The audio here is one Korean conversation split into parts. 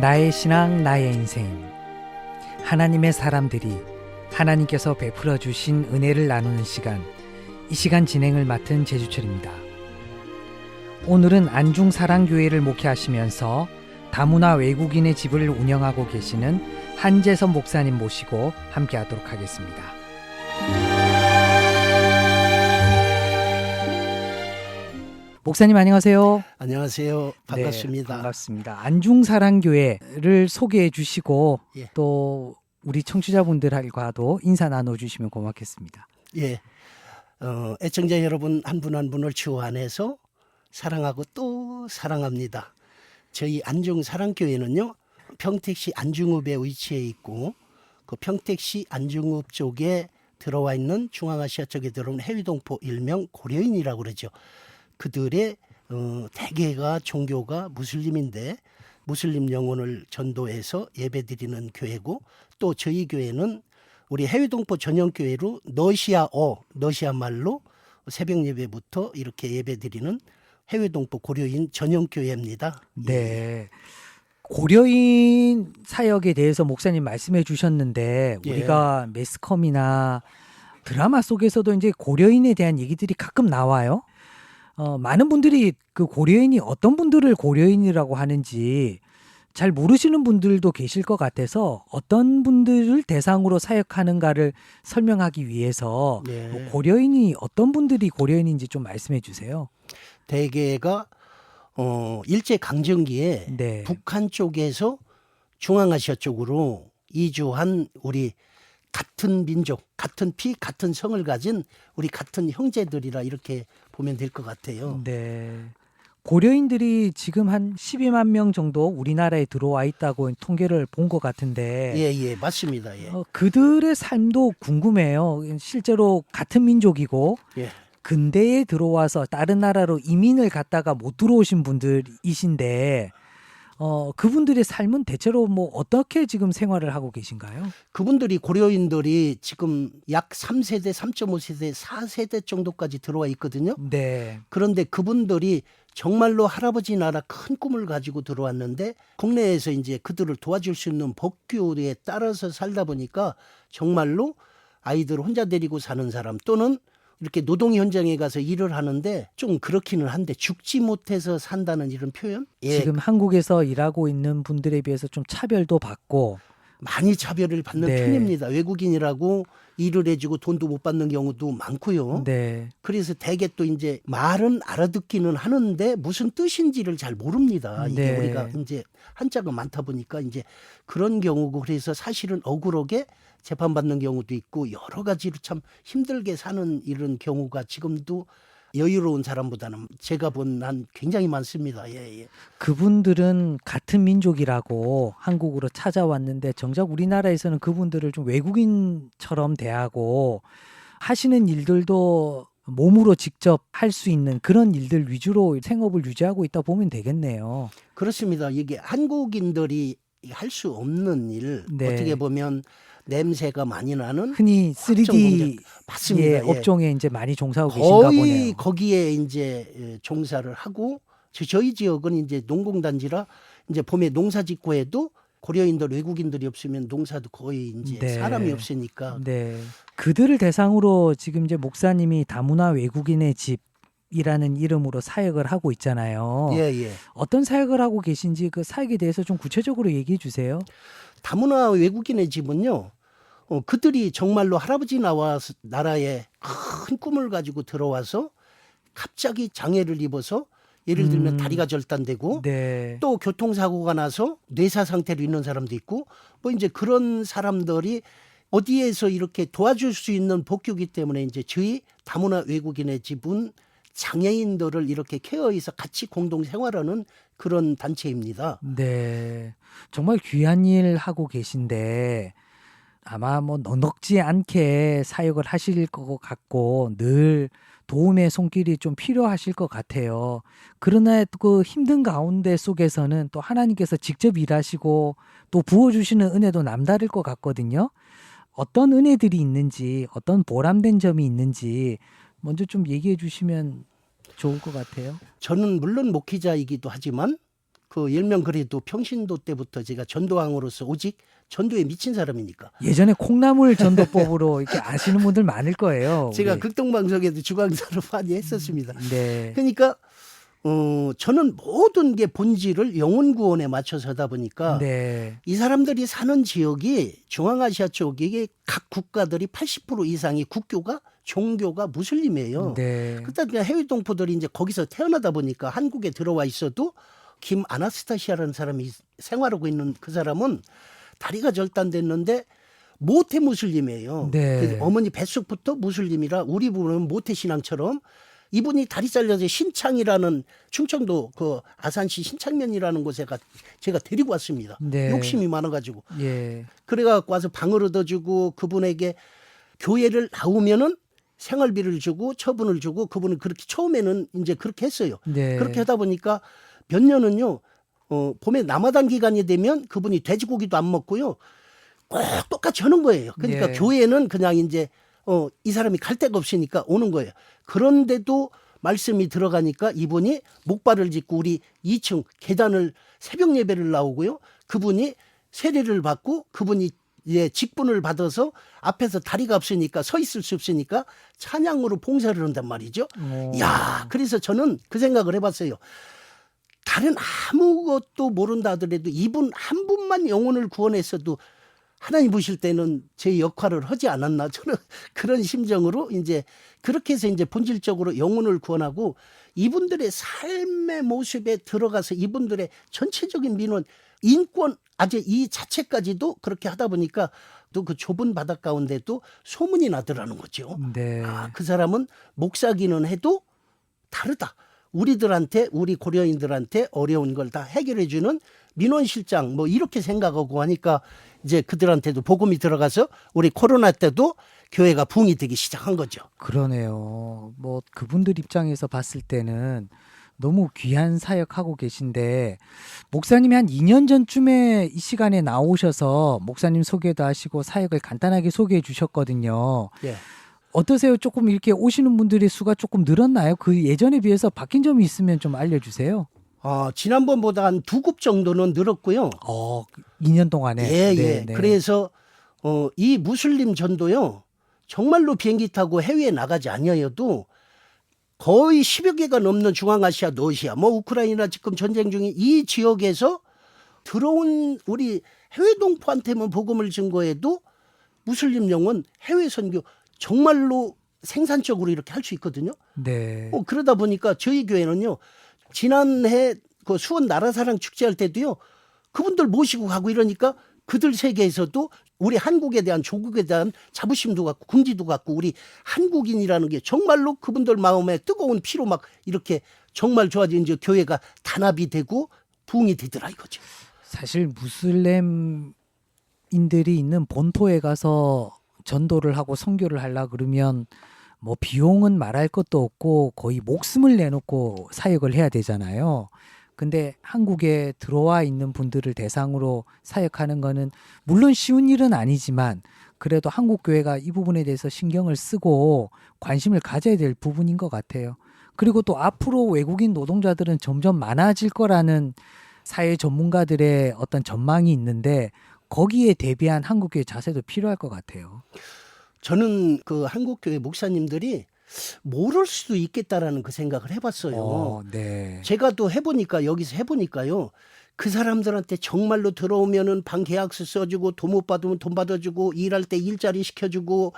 나의 신앙, 나의 인생. 하나님의 사람들이 하나님께서 베풀어 주신 은혜를 나누는 시간, 이 시간 진행을 맡은 제주철입니다. 오늘은 안중사랑교회를 목회하시면서 다문화 외국인의 집을 운영하고 계시는 한재선 목사님 모시고 함께 하도록 하겠습니다. 목사님 안녕하세요. 안녕하세요. 반갑습니다. 네, 반갑습니다. 안중사랑교회를 소개해 주시고 예. 또 우리 청취자분들과도 인사 나눠주시면 고맙겠습니다. 예, 애청자 여러분 한 분 한 분을 주 안에서 사랑하고 또 사랑합니다. 저희 안중사랑교회는요, 평택시 안중읍에 위치해 있고 그 평택시 안중읍 쪽에 들어와 있는 중앙아시아 쪽에 들어온 해위동포 일명 고려인이라고 그러죠. 그들의 대개가 종교가 무슬림인데 무슬림 영혼을 전도해서 예배드리는 교회고, 또 저희 교회는 우리 해외동포 전용교회로 너시아 말로 새벽 예배부터 이렇게 예배드리는 해외동포 고려인 전용교회입니다. 네. 고려인 사역에 대해서 목사님 말씀해 주셨는데 우리가 매스컴이나 드라마 속에서도 이제 고려인에 대한 얘기들이 가끔 나와요. 많은 분들이 그 고려인이 어떤 분들을 고려인이라고 하는지 잘 모르시는 분들도 계실 것 같아서 어떤 분들을 대상으로 사역하는가를 설명하기 위해서 고려인이 어떤 분들이 고려인인지 좀 말씀해 주세요. 대개가 일제 강점기에 네. 북한 쪽에서 중앙아시아 쪽으로 이주한 우리 같은 민족, 같은 피, 같은 성을 가진 우리 같은 형제들이라 이렇게 보면 될 것 같아요. 네. 고려인들이 지금 한 12만 명 정도 우리나라에 들어와 있다고 통계를 본 것 같은데 예, 맞습니다. 예. 그들의 삶도 궁금해요. 실제로 같은 민족이고 예. 근대에 들어와서 다른 나라로 이민을 갔다가 못 들어오신 분들이신데 그분들의 삶은 대체로 뭐 어떻게 지금 생활을 하고 계신가요? 그분들이 고려인들이 지금 약 3세대, 3.5세대, 4세대 정도까지 들어와 있거든요. 네. 그런데 그분들이 정말로 할아버지 나라 큰 꿈을 가지고 들어왔는데 국내에서 이제 그들을 도와줄 수 있는 법규에 따라서 살다 보니까 정말로 아이들 혼자 데리고 사는 사람 또는 이렇게 노동 현장에 가서 일을 하는데 좀 그렇기는 한데 죽지 못해서 산다는 이런 표현? 예. 지금 한국에서 일하고 있는 분들에 비해서 좀 차별도 받고 많이 차별을 받는 네. 편입니다. 외국인이라고 일을 해주고 돈도 못 받는 경우도 많고요. 네. 그래서 대개 또 이제 말은 알아듣기는 하는데 무슨 뜻인지를 잘 모릅니다. 이게 네. 우리가 이제 한자가 많다 보니까 이제 그런 경우고, 그래서 사실은 억울하게 재판받는 경우도 있고 여러 가지로 참 힘들게 사는 이런 경우가 지금도 여유로운 사람보다는 제가 본 한 굉장히 많습니다. 예. 그분들은 같은 민족이라고 한국으로 찾아왔는데 정작 우리나라에서는 그분들을 좀 외국인처럼 대하고 하시는 일들도 몸으로 직접 할 수 있는 그런 일들 위주로 생업을 유지하고 있다 보면 되겠네요. 그렇습니다. 이게 한국인들이 할 수 없는 일, 네. 어떻게 보면 냄새가 많이 나는 흔히 3D 맞습니다. 예, 예. 업종에 이제 많이 종사하고 계신가 거의 보네요. 거기에 이제 종사를 하고, 저희 지역은 이제 농공단지라 이제 봄에 농사 짓고 해도 고려인들 외국인들이 없으면 농사도 거의 이제 네. 사람이 없으니까. 네. 그들을 대상으로 지금 이제 목사님이 다문화 외국인의 집이라는 이름으로 사역을 하고 있잖아요. 예. 어떤 사역을 하고 계신지 그 사역에 대해서 좀 구체적으로 얘기해 주세요. 다문화 외국인의 집은요, 그들이 정말로 할아버지 나라에 큰 꿈을 가지고 들어와서 갑자기 장애를 입어서 예를 들면 다리가 절단되고 네. 또 교통사고가 나서 뇌사 상태로 있는 사람도 있고 뭐 이제 그런 사람들이 어디에서 이렇게 도와줄 수 있는 복귀이기 때문에 이제 저희 다문화 외국인의 집은 장애인들을 이렇게 케어해서 같이 공동 생활하는 그런 단체입니다. 네. 정말 귀한 일 하고 계신데 아마 뭐 넉넉지 않게 사역을 하실 것 같고 늘 도움의 손길이 좀 필요하실 것 같아요. 그러나 그 힘든 가운데 속에서는 또 하나님께서 직접 일하시고 또 부어주시는 은혜도 남다를 것 같거든요. 어떤 은혜들이 있는지, 어떤 보람된 점이 있는지 먼저 좀 얘기해 주시면 좋을 것 같아요. 저는 물론 목회자이기도 하지만 그 10명 그래도 평신도 때부터 제가 전도왕으로서 오직 전도에 미친 사람이니까. 예전에 콩나물 전도법으로 이렇게 아시는 분들 많을 거예요. 제가 우리. 극동방송에도 주강사로 많이 했었습니다. 네. 그러니까 저는 모든 게 본질을 영혼 구원에 맞춰서 하다 보니까 네. 이 사람들이 사는 지역이 중앙아시아 쪽에 각 국가들이 80% 이상이 국교가 종교가 무슬림이에요. 네. 그러다 보니까 해외 동포들이 이제 거기서 태어나다 보니까 한국에 들어와 있어도 김 아나스타시아라는 사람이 생활하고 있는 그 사람은 다리가 절단됐는데 모태 무슬림이에요. 네. 그래서 어머니 뱃속부터 무슬림이라 우리 부부는 모태 신앙처럼 이분이 다리 잘려서 신창이라는 충청도 그 아산시 신창면이라는 곳에 제가 데리고 왔습니다. 네. 욕심이 많아가지고. 예. 그래갖고 와서 방을 얻어주고 그분에게 교회를 나오면은 생활비를 주고 처분을 주고 그분은 그렇게 처음에는 이제 그렇게 했어요. 네. 그렇게 하다 보니까 몇 년은요, 봄에 라마단 기간이 되면 그분이 돼지고기도 안 먹고요. 꼭 똑같이 하는 거예요. 그러니까 네. 교회는 그냥 이제 이 사람이 갈 데가 없으니까 오는 거예요. 그런데도 말씀이 들어가니까 이분이 목발을 짚고 우리 2층 계단을 새벽 예배를 나오고요. 그분이 세례를 받고 그분이 직분을 받아서 앞에서 다리가 없으니까 서 있을 수 없으니까 찬양으로 봉사를 한단 말이죠. 오. 야, 그래서 저는 그 생각을 해봤어요. 다른 아무것도 모른다 하더라도 이분 한 분만 영혼을 구원했어도 하나님 보실 때는 제 역할을 하지 않았나 저는 그런 심정으로 이제 그렇게 해서 이제 본질적으로 영혼을 구원하고 이분들의 삶의 모습에 들어가서 이분들의 전체적인 민원 인권 아주 이 자체까지도 그렇게 하다 보니까 또 그 좁은 바닥 가운데도 소문이 나더라는 거죠. 네. 그 사람은 목사기는 해도 다르다. 우리들한테 우리 고려인들한테 어려운 걸 다 해결해 주는 민원실장 뭐 이렇게 생각하고 하니까 이제 그들한테도 복음이 들어가서 우리 코로나 때도 교회가 부흥이 되기 시작한 거죠. 그러네요. 뭐 그분들 입장에서 봤을 때는 너무 귀한 사역하고 계신데 목사님이 한 2년 전쯤에 이 시간에 나오셔서 목사님 소개도 하시고 사역을 간단하게 소개해 주셨거든요. 예. 어떠세요? 조금 이렇게 오시는 분들의 수가 조금 늘었나요? 그 예전에 비해서 바뀐 점이 있으면 좀 알려주세요. 지난번보다 한 2급 정도는 늘었고요. 2년 동안에. 예, 네, 예. 네. 그래서 이 무슬림 전도요. 정말로 비행기 타고 해외에 나가지 아니어도 거의 10여 개가 넘는 중앙아시아, 러시아, 뭐 우크라이나 지금 전쟁 중인 이 지역에서 들어온 우리 해외 동포한테만 복음을 증거해도 무슬림 영혼 해외 선교 정말로 생산적으로 이렇게 할 수 있거든요. 네. 그러다 보니까 저희 교회는요. 지난해 그 수원 나라사랑 축제할 때도요. 그분들 모시고 가고 이러니까 그들 세계에서도 우리 한국에 대한 조국에 대한 자부심도 갖고 긍지도 갖고 우리 한국인이라는 게 정말로 그분들 마음에 뜨거운 피로 막 이렇게 정말 좋아진 이제 교회가 단합이 되고 부흥이 되더라 이거죠. 사실 무슬림인들이 있는 본토에 가서 전도를 하고 선교를 하려 그러면 뭐 비용은 말할 것도 없고 거의 목숨을 내놓고 사역을 해야 되잖아요. 근데 한국에 들어와 있는 분들을 대상으로 사역하는 거는 물론 쉬운 일은 아니지만 그래도 한국 교회가 이 부분에 대해서 신경을 쓰고 관심을 가져야 될 부분인 것 같아요. 그리고 또 앞으로 외국인 노동자들은 점점 많아질 거라는 사회 전문가들의 어떤 전망이 있는데 거기에 대비한 한국교회 자세도 필요할 것 같아요. 저는 그 한국교회 목사님들이 모를 수도 있겠다라는 그 생각을 해봤어요. 네. 제가 또 해보니까 여기서 해보니까요. 그 사람들한테 정말로 들어오면은 방 계약서 써주고 돈 못 받으면 돈 받아주고 일할 때 일자리 시켜주고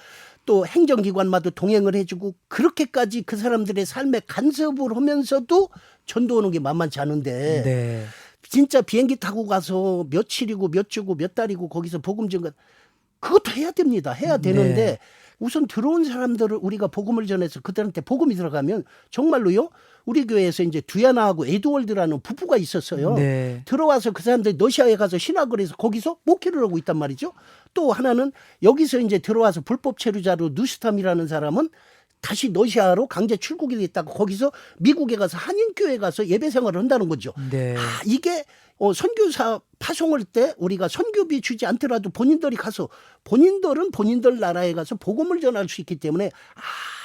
또 행정기관마다 동행을 해주고 그렇게까지 그 사람들의 삶에 간섭을 하면서도 전도 오는 게 만만치 않은데 네. 진짜 비행기 타고 가서 며칠이고 몇 주고 몇 달이고 거기서 복음 전가 그것도 해야 됩니다. 해야 되는데 네. 우선 들어온 사람들을 우리가 복음을 전해서 그들한테 복음이 들어가면 정말로요. 우리 교회에서 이제 두야나하고 에드월드라는 부부가 있었어요. 네. 들어와서 그 사람들이 러시아에 가서 신학을 해서 거기서 목회를 하고 있단 말이죠. 또 하나는 여기서 이제 들어와서 불법 체류자로 누스탐이라는 사람은 다시 러시아로 강제 출국이 됐다고 거기서 미국에 가서 한인교회 가서 예배 생활을 한다는 거죠. 네. 이게 선교사 파송할 때 우리가 선교비 주지 않더라도 본인들이 가서 본인들은 본인들 나라에 가서 복음을 전할 수 있기 때문에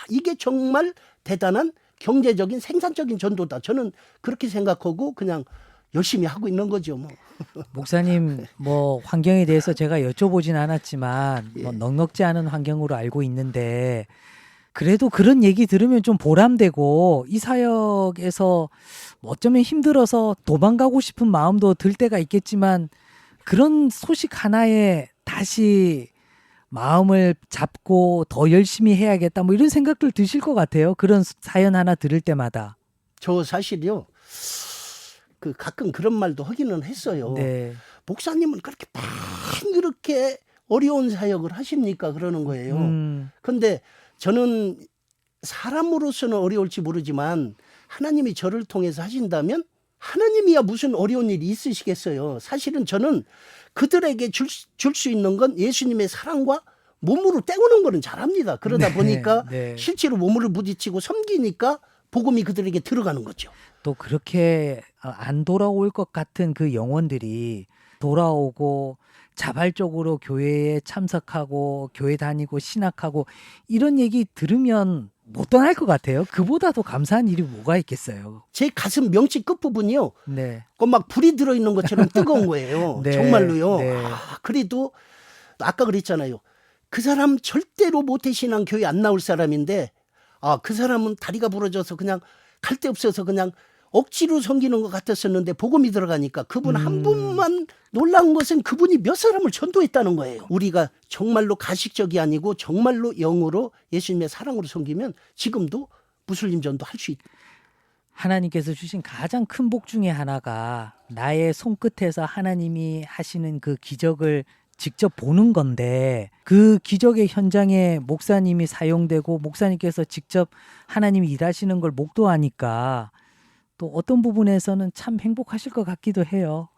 이게 정말 대단한 경제적인 생산적인 전도다. 저는 그렇게 생각하고 그냥 열심히 하고 있는 거죠. 뭐. 목사님 뭐 환경에 대해서 제가 여쭤보진 않았지만 뭐 넉넉지 않은 환경으로 알고 있는데 그래도 그런 얘기 들으면 좀 보람되고 이 사역에서 뭐 어쩌면 힘들어서 도망가고 싶은 마음도 들 때가 있겠지만 그런 소식 하나에 다시 마음을 잡고 더 열심히 해야겠다 뭐 이런 생각들 드실 것 같아요. 그런 사연 하나 들을 때마다. 저 사실요. 그 가끔 그런 말도 하기는 했어요. 네. 목사님은 그렇게 그렇게 어려운 사역을 하십니까? 그러는 거예요. 근데 저는 사람으로서는 어려울지 모르지만 하나님이 저를 통해서 하신다면 하나님이야 무슨 어려운 일이 있으시겠어요. 사실은 저는 그들에게 줄 수 있는 건 예수님의 사랑과 몸으로 때우는 거는 잘합니다. 그러다 보니까 실제로 몸으로 부딪히고 섬기니까 복음이 그들에게 들어가는 거죠. 또 그렇게 안 돌아올 것 같은 그 영혼들이 돌아오고 자발적으로 교회에 참석하고 교회 다니고 신학하고 이런 얘기 들으면 못 떠날 것 같아요. 그보다도 감사한 일이 뭐가 있겠어요. 제 가슴 명치 끝부분이요. 네. 막 불이 들어있는 것처럼 뜨거운 거예요. 네. 정말로요. 네. 그래도 아까 그랬잖아요. 그 사람 절대로 모태신앙 교회 안 나올 사람인데 그 사람은 다리가 부러져서 그냥 갈 데 없어서 그냥 억지로 섬기는 것 같았었는데 복음이 들어가니까 그분 한 분만 놀라운 것은 그분이 몇 사람을 전도했다는 거예요. 우리가 정말로 가식적이 아니고 정말로 영으로 예수님의 사랑으로 섬기면 지금도 무슬림 전도 할 수 있다. 하나님께서 주신 가장 큰 복 중에 하나가 나의 손끝에서 하나님이 하시는 그 기적을 직접 보는 건데 그 기적의 현장에 목사님이 사용되고 목사님께서 직접 하나님이 일하시는 걸 목도하니까 또 어떤 부분에서는 참 행복하실 것 같기도 해요.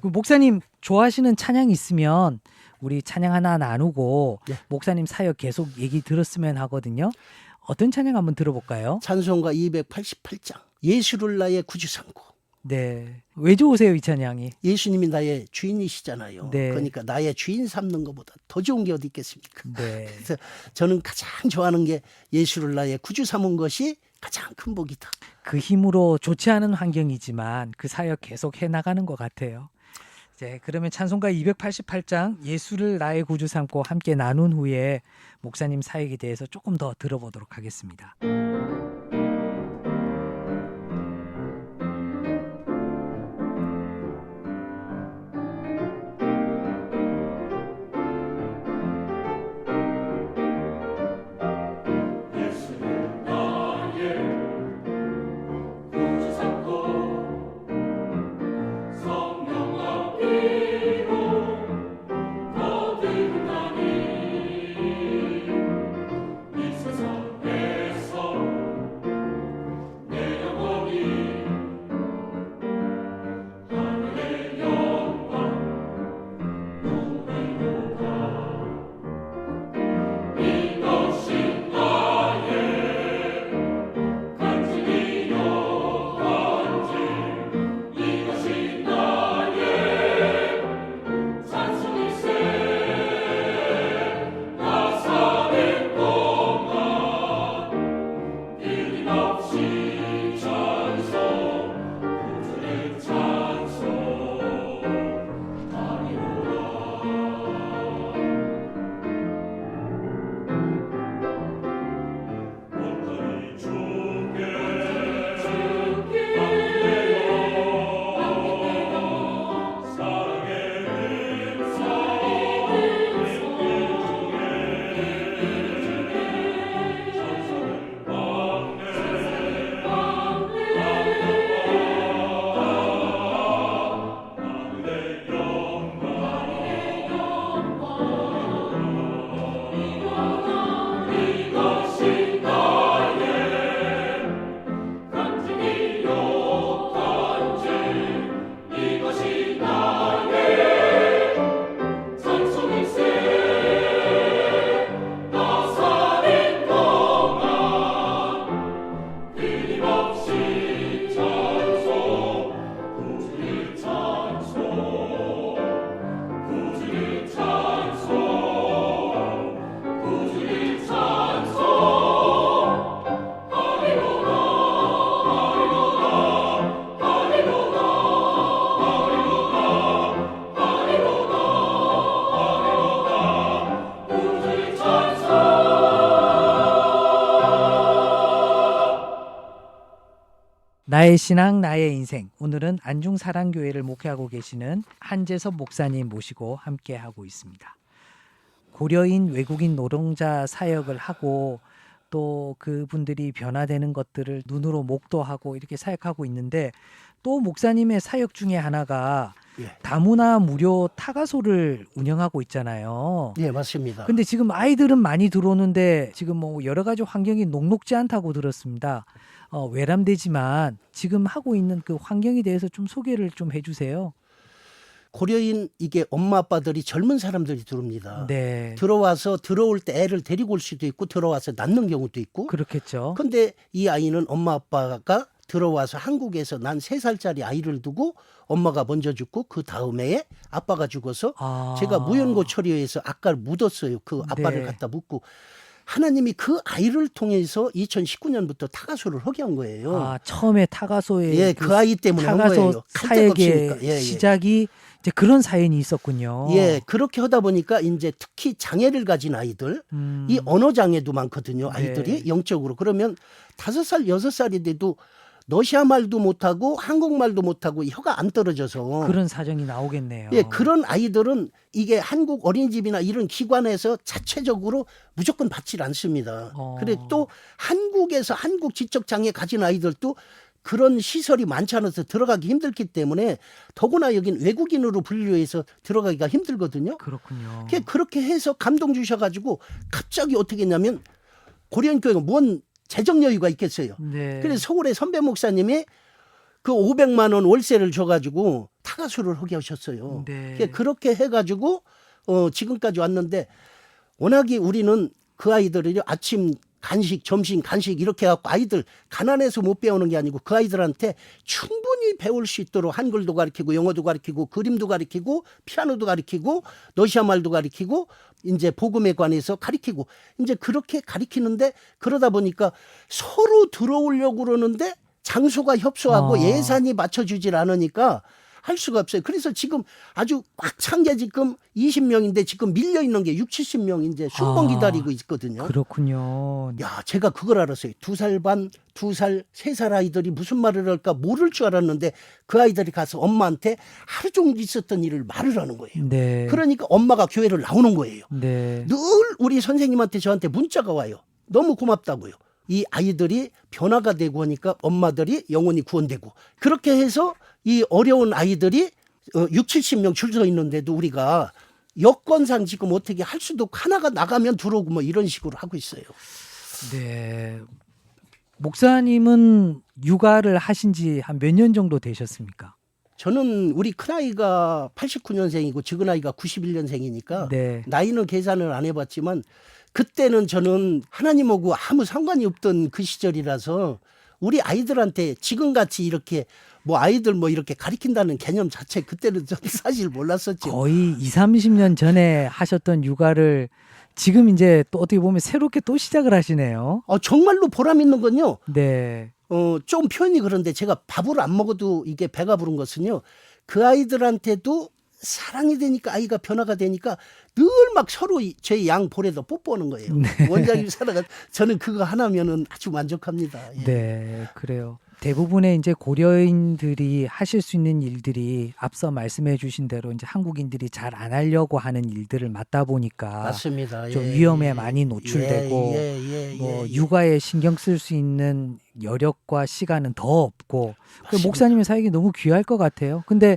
목사님 좋아하시는 찬양 있으면 우리 찬양 하나 나누고 목사님 사역 계속 얘기 들었으면 하거든요. 어떤 찬양 한번 들어볼까요? 찬송가 288장 예수를 나의 구주 삼고. 네. 왜 좋으세요 이 찬양이? 예수님이 나의 주인이시잖아요. 네. 그러니까 나의 주인 삼는 것보다 더 좋은 게 어디 있겠습니까? 네. 그래서 저는 가장 좋아하는 게 예수를 나의 구주 삼은 것이 가장 큰 복이다. 그 힘으로 좋지 않은 환경이지만 그 사역 계속 해나가는 것 같아요. 이제 그러면 찬송가 288장 예수를 나의 구주 삼고 함께 나눈 후에 목사님 사역에 대해서 조금 더 들어보도록 하겠습니다. 세상에서 나의 신앙 나의 인생. 오늘은 안중사랑교회를 목회하고 계시는 한재섭 목사님 모시고 함께하고 있습니다. 고려인 외국인 노동자 사역을 하고 또 그분들이 변화되는 것들을 눈으로 목도하고 이렇게 사역하고 있는데 또 목사님의 사역 중에 하나가 예. 다문화 무료 타가소를 운영하고 있잖아요. 예, 맞습니다. 근데 지금 아이들은 많이 들어오는데 지금 뭐 여러 가지 환경이 녹록지 않다고 들었습니다. 외람되지만 지금 하고 있는 그 환경에 대해서 좀 소개를 좀 해주세요. 고려인 이게 엄마 아빠들이 젊은 사람들이 들어옵니다. 네, 들어와서 들어올 때 애를 데리고 올 수도 있고 들어와서 낳는 경우도 있고. 그렇겠죠. 근데 이 아이는 엄마 아빠가 들어와서 한국에서 난 3살짜리 아이를 두고 엄마가 먼저 죽고 그 다음에 아빠가 죽어서 제가 무연고 처리해서 아까를 묻었어요. 그 아빠를 네. 갖다 묻고 하나님이 그 아이를 통해서 2019년부터 타가소를 하게 한 거예요. 처음에 타가소에 예, 그 아이 때문에 한 거예요. 타가소 갈 데가 사역의 없으니까. 예, 예. 시작이 이제 그런 사연이 있었군요. 예, 그렇게 하다 보니까 이제 특히 장애를 가진 아이들, 이 언어 장애도 많거든요. 아이들이 네. 영적으로. 그러면 5살, 6살이 돼도 러시아 말도 못하고 한국말도 못하고 혀가 안 떨어져서 그런 사정이 나오겠네요. 예, 그런 아이들은 이게 한국 어린이집이나 이런 기관에서 자체적으로 무조건 받질 않습니다. 그래 또 한국에서 한국 지적 장애 가진 아이들도 그런 시설이 많지 않아서 들어가기 힘들기 때문에 더구나 여긴 외국인으로 분류해서 들어가기가 힘들거든요. 그렇군요. 그렇게 해서 감동 주셔가지고 갑자기 어떻게 했냐면 고려인 교회가 뭔 재정 여유가 있겠어요. 네. 그래서 서울의 선배 목사님이 그 500만 원 월세를 줘가지고 타가수를 하게 하셨어요. 네. 그렇게 해가지고 지금까지 왔는데 워낙에 우리는 그 아이들을 아침 간식, 점심 간식 이렇게 해갖고 아이들 가난해서 못 배우는 게 아니고 그 아이들한테 충분히 배울 수 있도록 한글도 가르치고 영어도 가르치고 그림도 가르치고 피아노도 가르치고 러시아 말도 가르치고 이제 복음에 관해서 가르치고 이제 그렇게 가르치는데 그러다 보니까 서로 들어오려고 그러는데 장소가 협소하고 예산이 맞춰주질 않으니까 할 수가 없어요. 그래서 지금 아주 꽉 찬 게 지금 20명인데 지금 밀려 있는 게 60, 70명 이제 순번 기다리고 있거든요. 그렇군요. 야, 제가 그걸 알았어요. 2살 반, 2살, 3살 아이들이 무슨 말을 할까 모를 줄 알았는데 그 아이들이 가서 엄마한테 하루 종일 있었던 일을 말을 하는 거예요. 네. 그러니까 엄마가 교회를 나오는 거예요. 네. 늘 우리 선생님한테 저한테 문자가 와요. 너무 고맙다고요. 이 아이들이 변화가 되고 하니까 엄마들이 영혼이 구원되고 그렇게 해서 이 어려운 아이들이 6, 70명 줄 서 있는데도 우리가 여건상 지금 어떻게 할 수도 없고 하나가 나가면 들어오고 뭐 이런 식으로 하고 있어요. 네. 목사님은 육아를 하신 지 한 몇 년 정도 되셨습니까? 저는 우리 큰아이가 89년생이고 적은아이가 91년생이니까 네. 나이는 계산을 안 해봤지만 그때는 저는 하나님하고 아무 상관이 없던 그 시절이라서 우리 아이들한테 지금같이 이렇게 뭐 아이들 뭐 이렇게 가리킨다는 개념 자체 그때는 저는 사실 몰랐었죠. 거의 20, 30년 전에 하셨던 육아를 지금 이제 또 어떻게 보면 새롭게 또 시작을 하시네요. 정말로 보람 있는 건요. 네. 좀 표현이 그런데 제가 밥을 안 먹어도 이게 배가 부른 것은요. 그 아이들한테도 사랑이 되니까 아이가 변화가 되니까 늘 막 서로 제 양 볼에다 뽀뽀하는 거예요. 네. 원장님 살아가 저는 그거 하나면은 아주 만족합니다. 예. 네, 그래요. 대부분의 이제 고려인들이 하실 수 있는 일들이 앞서 말씀해 주신 대로 이제 한국인들이 잘 안 하려고 하는 일들을 맡다 보니까 맞습니다. 좀 예, 위험에 예. 많이 노출되고 예. 육아에 신경 쓸 수 있는 여력과 시간은 더 없고 맞습니다. 목사님의 사역이 너무 귀할 것 같아요. 근데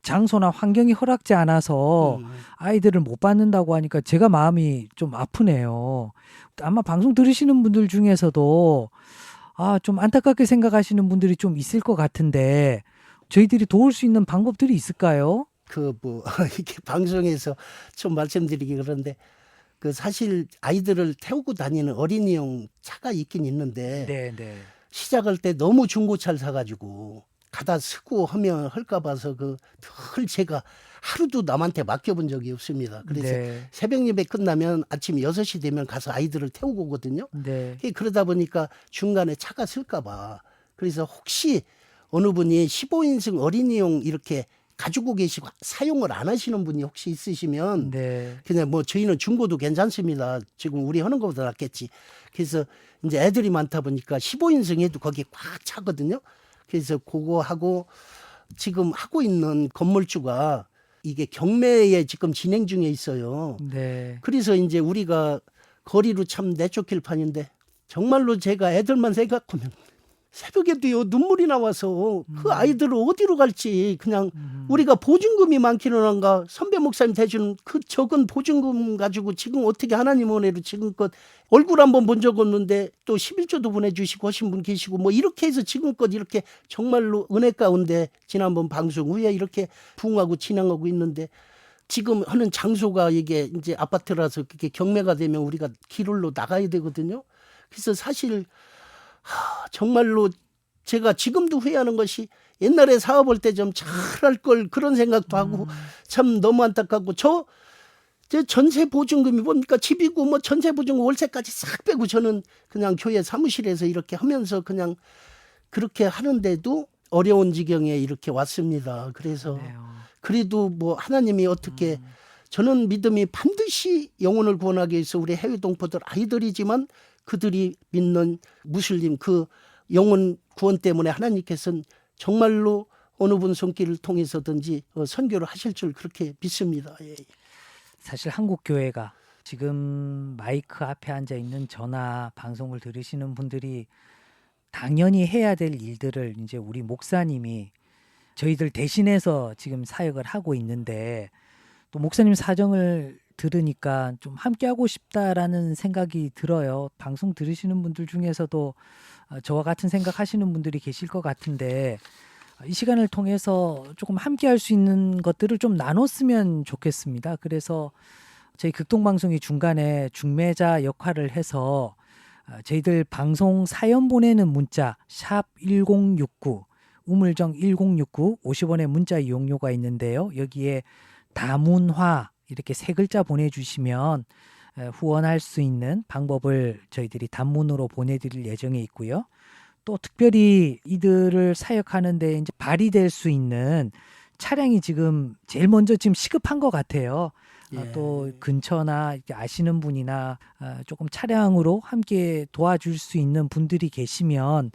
장소나 환경이 허락지 않아서 아이들을 못 받는다고 하니까 제가 마음이 좀 아프네요. 아마 방송 들으시는 분들 중에서도 좀 안타깝게 생각하시는 분들이 좀 있을 것 같은데 저희들이 도울 수 있는 방법들이 있을까요? 이렇게 방송에서 좀 말씀드리기 그런데 사실 아이들을 태우고 다니는 어린이용 차가 있긴 있는데 네. 시작할 때 너무 중고차를 사가지고 가다 쓰고 하면 할까 봐서 늘 제가 하루도 남한테 맡겨본 적이 없습니다. 그래서 네. 새벽 예배 끝나면 아침 6시 되면 가서 아이들을 태우고 오거든요. 네. 그러다 보니까 중간에 차가 쓸까 봐. 그래서 혹시 어느 분이 15인승 어린이용 이렇게 가지고 계시고 사용을 안 하시는 분이 혹시 있으시면 네. 그냥 저희는 중고도 괜찮습니다. 지금 우리 하는 것보다 낫겠지. 그래서 이제 애들이 많다 보니까 15인승 해도 거기 꽉 차거든요. 그래서 그거 하고 지금 하고 있는 건물주가 이게 경매에 지금 진행 중에 있어요. 네. 그래서 이제 우리가 거리로 참 내쫓길 판인데 정말로 제가 애들만 생각하면 새벽에도요 눈물이 나와서 그 아이들을 어디로 갈지 그냥 우리가 보증금이 많기는 한가 선배 목사님 대주는 그 적은 보증금 가지고 지금 어떻게 하나님 은혜로 지금껏 얼굴 한번 본 적 없는데 또 11조도 보내주시고 하신 분 계시고 뭐 이렇게 해서 지금껏 이렇게 정말로 은혜 가운데 지난번 방송 후에 이렇게 부흥하고 진행하고 있는데 지금 하는 장소가 이게 이제 아파트라서 그게 경매가 되면 우리가 길로 나가야 되거든요. 그래서 사실 정말로 제가 지금도 후회하는 것이 옛날에 사업할 때 좀 잘할 걸 그런 생각도 하고 참 너무 안타깝고 제 전세 보증금이 뭡니까 집이고 뭐 전세 보증금 월세까지 싹 빼고 저는 그냥 교회 사무실에서 이렇게 하면서 그냥 그렇게 하는데도 어려운 지경에 이렇게 왔습니다. 그래서 그래도 뭐 하나님이 어떻게 저는 믿음이 반드시 영혼을 구원하기 위해서 우리 해외 동포들 아이들이지만 그들이 믿는 무슬림 그 영혼 구원 때문에 하나님께서는 정말로 어느 분 손길을 통해서든지 선교를 하실 줄 그렇게 믿습니다. 예. 사실 한국 교회가 지금 마이크 앞에 앉아 있는 저나 방송을 들으시는 분들이 당연히 해야 될 일들을 이제 우리 목사님이 저희들 대신해서 지금 사역을 하고 있는데 또 목사님 사정을 들으니까 좀 함께하고 싶다라는 생각이 들어요. 방송 들으시는 분들 중에서도 저와 같은 생각하시는 분들이 계실 것 같은데 이 시간을 통해서 조금 함께할 수 있는 것들을 좀 나눴으면 좋겠습니다. 그래서 저희 극동방송이 중간에 중매자 역할을 해서 저희들 방송 사연 보내는 문자 샵 1069 우물정 1069 50원의 문자 이용료가 있는데요. 여기에 다문화 이렇게 세 글자 보내주시면 후원할 수 있는 방법을 저희들이 단문으로 보내드릴 예정에 있고요. 또 특별히 이들을 사역하는데 이제 발휘될 수 있는 차량이 지금 제일 먼저 지금 시급한 것 같아요. 예. 또 근처나 이렇게 아시는 분이나 조금 차량으로 함께 도와줄 수 있는 분들이 계시면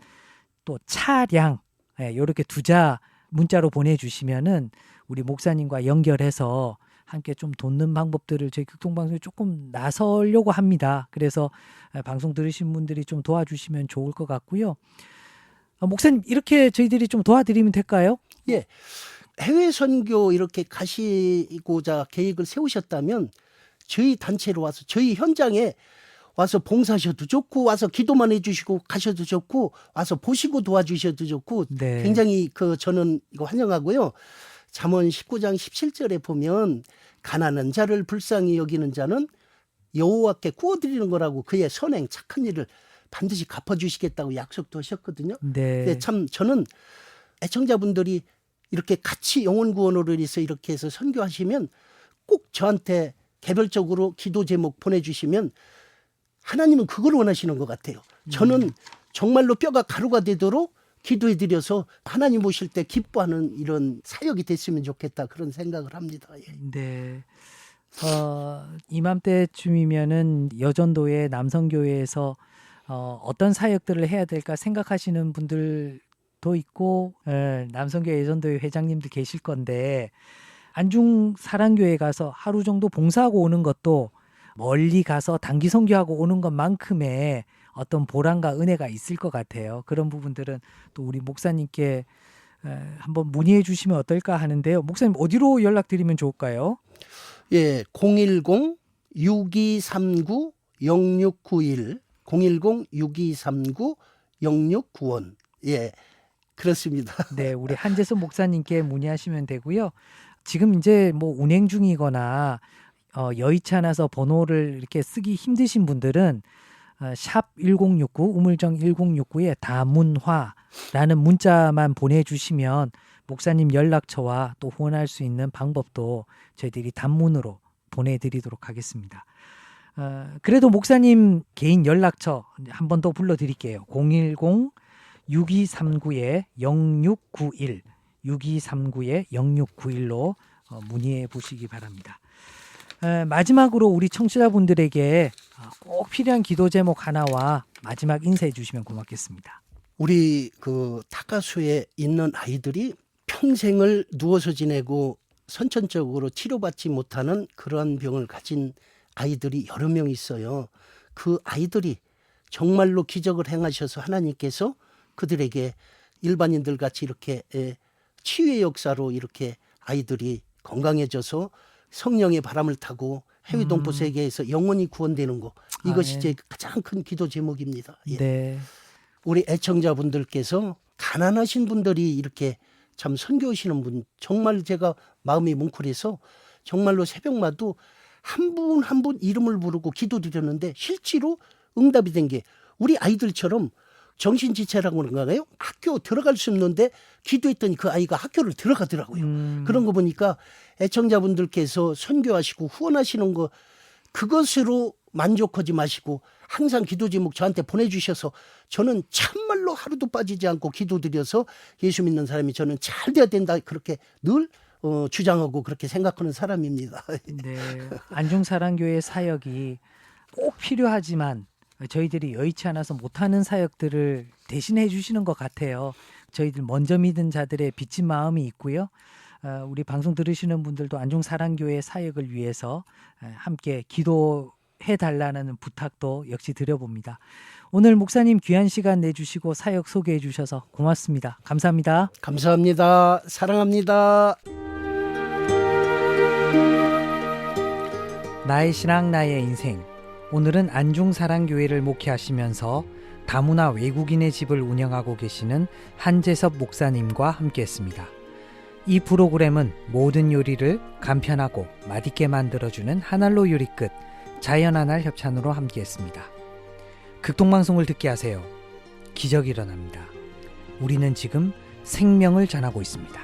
또 차량 이렇게 두자 문자로 보내주시면은 우리 목사님과 연결해서 함께 좀 돕는 방법들을 저희 극동방송에 조금 나서려고 합니다. 그래서 방송 들으신 분들이 좀 도와주시면 좋을 것 같고요. 목사님 이렇게 저희들이 좀 도와드리면 될까요? 예. 해외 선교 이렇게 가시고자 계획을 세우셨다면 저희 단체로 와서 저희 현장에 와서 봉사하셔도 좋고 와서 기도만 해주시고 가셔도 좋고 와서 보시고 도와주셔도 좋고 네. 굉장히 저는 이거 환영하고요. 잠언 19장 17절에 보면 가난한 자를 불쌍히 여기는 자는 여호와께 구워드리는 거라고 그의 선행 착한 일을 반드시 갚아주시겠다고 약속도 하셨거든요. 네. 근데 참 저는 애청자분들이 이렇게 같이 영혼 구원으로 인해서 이렇게 해서 선교하시면 꼭 저한테 개별적으로 기도 제목 보내주시면 하나님은 그걸 원하시는 것 같아요. 저는 정말로 뼈가 가루가 되도록 기도해드려서 하나님 오실 때 기뻐하는 이런 사역이 됐으면 좋겠다 그런 생각을 합니다. 예. 네. 이맘때쯤이면은 여전도의 남성교회에서 어떤 사역들을 해야 될까 생각하시는 분들도 있고 남성교회 여전도회 회장님들 계실 건데 안중 사랑교회 가서 하루 정도 봉사하고 오는 것도 멀리 가서 단기 선교하고 오는 것만큼의 어떤 보람과 은혜가 있을 것 같아요. 그런 부분들은 또 우리 목사님께 한번 문의해 주시면 어떨까 하는데요. 목사님 어디로 연락드리면 좋을까요? 예, 010-6239-0691 010-6239-0691 예, 그렇습니다. 네, 우리 한재수 목사님께 문의하시면 되고요. 지금 이제 뭐 운행 중이거나 여의치 않아서 번호를 이렇게 쓰기 힘드신 분들은 샵 1069 우물정 1069에 다문화라는 문자만 보내주시면 목사님 연락처와 또 후원할 수 있는 방법도 저희들이 단문으로 보내드리도록 하겠습니다. 그래도 목사님 개인 연락처 한 번 더 불러드릴게요. 010-6239-0691 6239-0691로 문의해 보시기 바랍니다. 마지막으로 우리 청취자분들에게 꼭 필요한 기도 제목 하나와 마지막 인사해 주시면 고맙겠습니다. 우리 그 타가수에 있는 아이들이 평생을 누워서 지내고 선천적으로 치료받지 못하는 그러한 병을 가진 아이들이 여러 명 있어요. 그 아이들이 정말로 기적을 행하셔서 하나님께서 그들에게 일반인들 같이 이렇게 치유의 역사로 이렇게 아이들이 건강해져서 성령의 바람을 타고 해외 동포 세계에서 영원히 구원되는 거, 이것이 네. 제 가장 큰 기도 제목입니다. 예. 네. 우리 애청자분들께서 가난하신 분들이 이렇게 참 선교하시는 분, 정말 제가 마음이 뭉클해서 정말로 새벽마도 한 분 한 분 이름을 부르고 기도드렸는데 실제로 응답이 된 게 우리 아이들처럼 정신지체라고 그런가요? 학교 들어갈 수 없는데 기도했더니 그 아이가 학교를 들어가더라고요. 그런 거 보니까 애청자분들께서 선교하시고 후원하시는 거, 그것으로 만족하지 마시고 항상 기도 제목 저한테 보내주셔서 저는 참말로 하루도 빠지지 않고 기도드려서 예수 믿는 사람이 저는 잘 돼야 된다, 그렇게 늘 주장하고 그렇게 생각하는 사람입니다. 네. 안중사랑교회 사역이 꼭 필요하지만 저희들이 여의치 않아서 못하는 사역들을 대신해 주시는 것 같아요. 저희들 먼저 믿은 자들의 빚진 마음이 있고요. 우리 방송 들으시는 분들도 안중사랑교회 사역을 위해서 함께 기도해 달라는 부탁도 역시 드려봅니다. 오늘 목사님 귀한 시간 내주시고 사역 소개해 주셔서 고맙습니다. 감사합니다. 감사합니다. 사랑합니다. 나의 신앙 나의 인생. 오늘은 안중사랑교회를 목회하시면서 다문화 외국인의 집을 운영하고 계시는 한재섭 목사님과 함께했습니다. 이 프로그램은 모든 요리를 간편하고 맛있게 만들어주는 한알로 요리끝 자연한알 협찬으로 함께했습니다. 극동방송을 듣게 하세요. 기적이 일어납니다. 우리는 지금 생명을 전하고 있습니다.